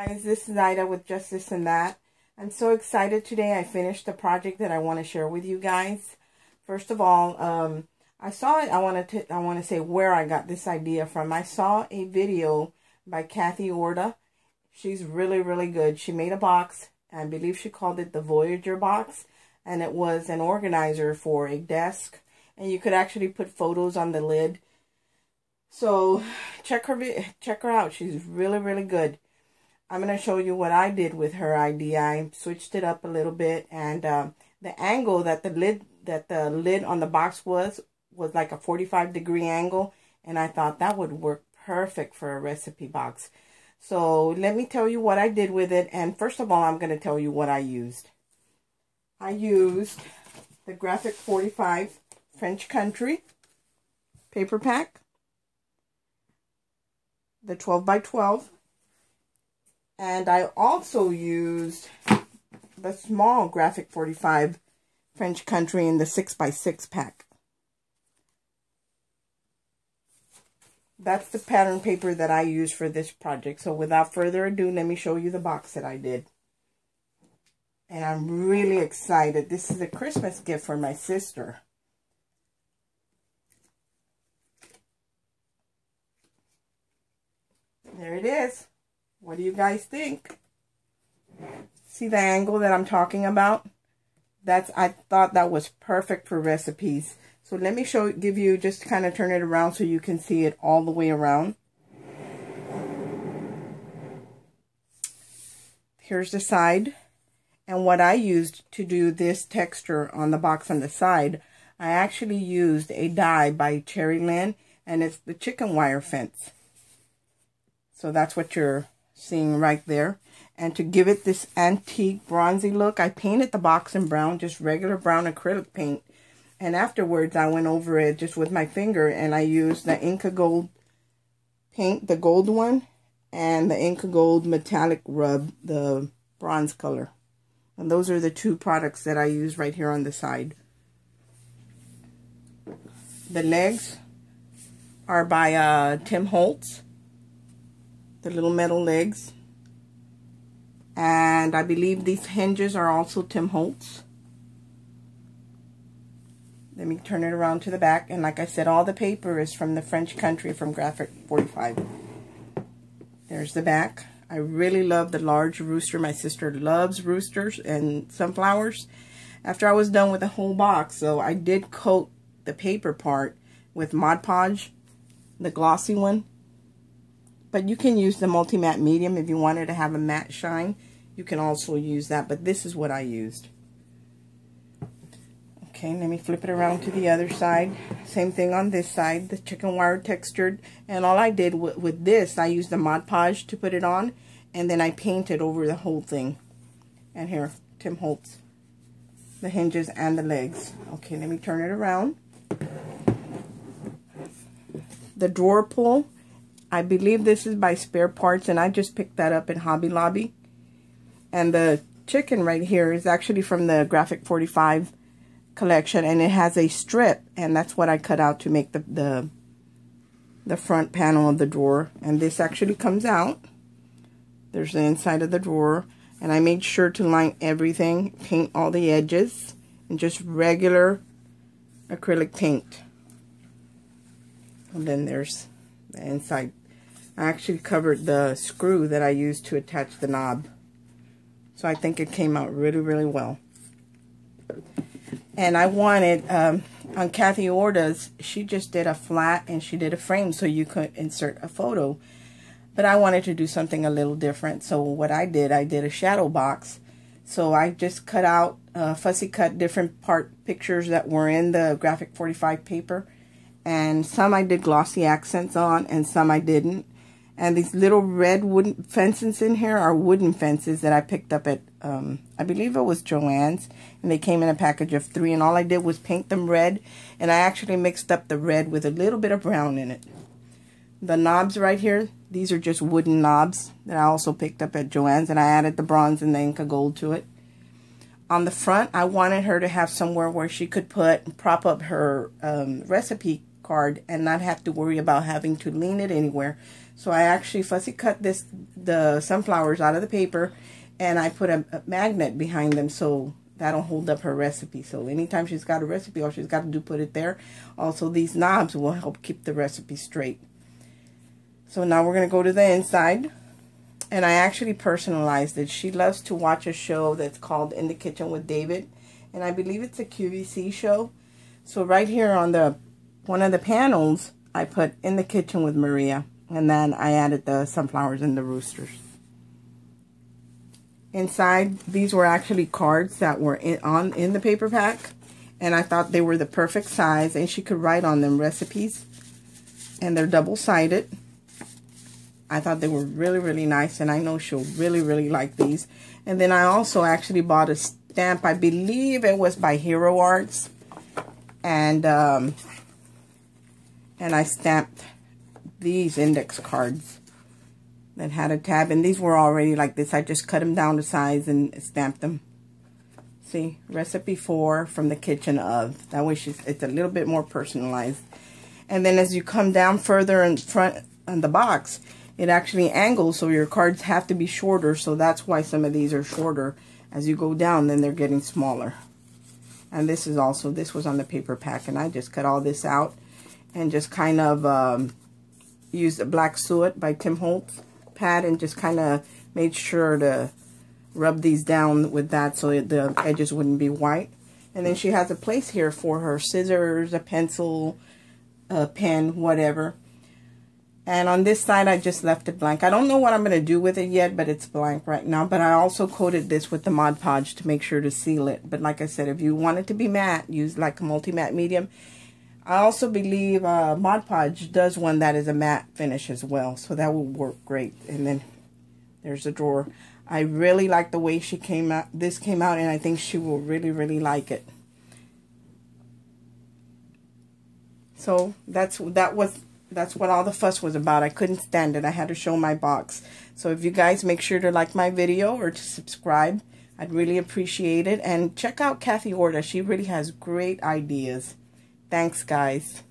Guys, this is Ida with Just This and That. I'm so excited today. I finished the project that I want to share with you guys. First of all, I saw it. I want to say where I got this idea from. I saw a video by Orta. She's really, really good. She made a box. I believe she called it the Voyager box, and it was an organizer for a desk, and you could actually put photos on the lid. So check her out. She's really, really good. I'm going to show you what I did with her idea. I switched it up a little bit, and the angle that the lid on the box was like a 45-degree angle, and I thought that would work perfect for a recipe box. So let me tell you what I did with it, and first of all, I'm going to tell you what I used. I used the Graphic 45 French Country paper pack, the 12 by 12. And I also used the small Graphic 45 French Country in the 6 by 6 pack. That's the pattern paper that I used for this project. So without further ado, let me show you the box that I did. And I'm really excited. This is a Christmas gift for my sister. There it is. What do you guys think? See the angle that I'm talking about? I thought that was perfect for recipes. So let me give you, just kind of turn it around so you can see it all the way around. Here's the side. And what I used to do this texture on the box on the side, I actually used a die by Cherry Lynn, and it's the chicken wire fence. So that's what you're seeing right there. And to give it this antique bronzy look, I painted the box in brown, just regular brown acrylic paint. And afterwards, I went over it just with my finger, and I used the Inca Gold paint, the gold one, and the Inca Gold metallic rub, the bronze color. And those are the two products that I use right here on the side. The legs are by Tim Holtz. The little metal legs. And I believe these hinges are also Tim Holtz. Let me turn it around to the back. And like I said, all the paper is from the French Country from Graphic 45. There's the back. I really love the large rooster. My sister loves roosters and sunflowers. After I was done with the whole box, so I did coat the paper part with Mod Podge, the glossy one. But you can use the multi-matte medium if you wanted to have a matte shine. You can also use that, but this is what I used. Okay, let me flip it around to the other side. Same thing on this side, the chicken wire textured. And all I did with this, I used the Mod Podge to put it on, and then I painted over the whole thing. And here, Tim Holtz, the hinges and the legs. Okay, let me turn it around. The drawer pull, I believe this is by Spare Parts, and I just picked that up in Hobby Lobby. And the chicken right here is actually from the Graphic 45 collection, and it has a strip, and that's what I cut out to make the front panel of the drawer. And this actually comes out. There's the inside of the drawer, and I made sure to line everything, paint all the edges, and just regular acrylic paint. And then there's the inside. I actually covered the screw that I used to attach the knob. So I think it came out really, really well. And I wanted, on Kathy Orta's, she just did a flat and she did a frame so you could insert a photo. But I wanted to do something a little different. So what I did a shadow box. So I just cut out, fussy cut different pictures that were in the Graphic 45 paper. And some I did glossy accents on, and some I didn't. And these little red wooden fences in here are wooden fences that I picked up at, I believe it was Joann's. And they came in a package of 3. And all I did was paint them red. And I actually mixed up the red with a little bit of brown in it. The knobs right here, these are just wooden knobs that I also picked up at Joann's. And I added the bronze and the Inca Gold to it. On the front, I wanted her to have somewhere where she could prop up her recipe card and not have to worry about having to lean it anywhere. So I actually fussy cut the sunflowers out of the paper, and I put a magnet behind them so that'll hold up her recipe. So anytime she's got a recipe, all she's got to do put it there. Also, these knobs will help keep the recipe straight. So now we're going to go to the inside. And I actually personalized it. She loves to watch a show that's called In the Kitchen with David. And I believe it's a QVC show. So right here on one of the panels, I put In the Kitchen with Maria. And then I added the sunflowers and the roosters. Inside, these were actually cards that were in the paper pack. And I thought they were the perfect size. And she could write on them recipes. And they're double-sided. I thought they were really, really nice, and I know she'll really, really like these. And then I also actually bought a stamp. I believe it was by Hero Arts, and I stamped these index cards that had a tab, and these were already like this. I just cut them down to size and stamped them. See, recipe 4 from the kitchen of. That way it's a little bit more personalized. And then as you come down further in front on the box, it actually angles, so your cards have to be shorter. So that's why some of these are shorter. As you go down, then they're getting smaller. And this was on the paper pack. And I just cut all this out and just kind of used a black suet by Tim Holtz pad and just kind of made sure to rub these down with that so the edges wouldn't be white. And then she has a place here for her scissors, a pencil, a pen, whatever. And on this side, I just left it blank. I don't know what I'm going to do with it yet, but it's blank right now. But I also coated this with the Mod Podge to make sure to seal it. But like I said, if you want it to be matte, use like a multi-matte medium. I also believe Mod Podge does one that is a matte finish as well. So that will work great. And then there's the drawer. I really like the way this came out, and I think she will really, really like it. So that's what all the fuss was about. I couldn't stand it. I had to show my box. So if you guys make sure to like my video or to subscribe, I'd really appreciate it. And check out Kathy Orta. She really has great ideas. Thanks, guys.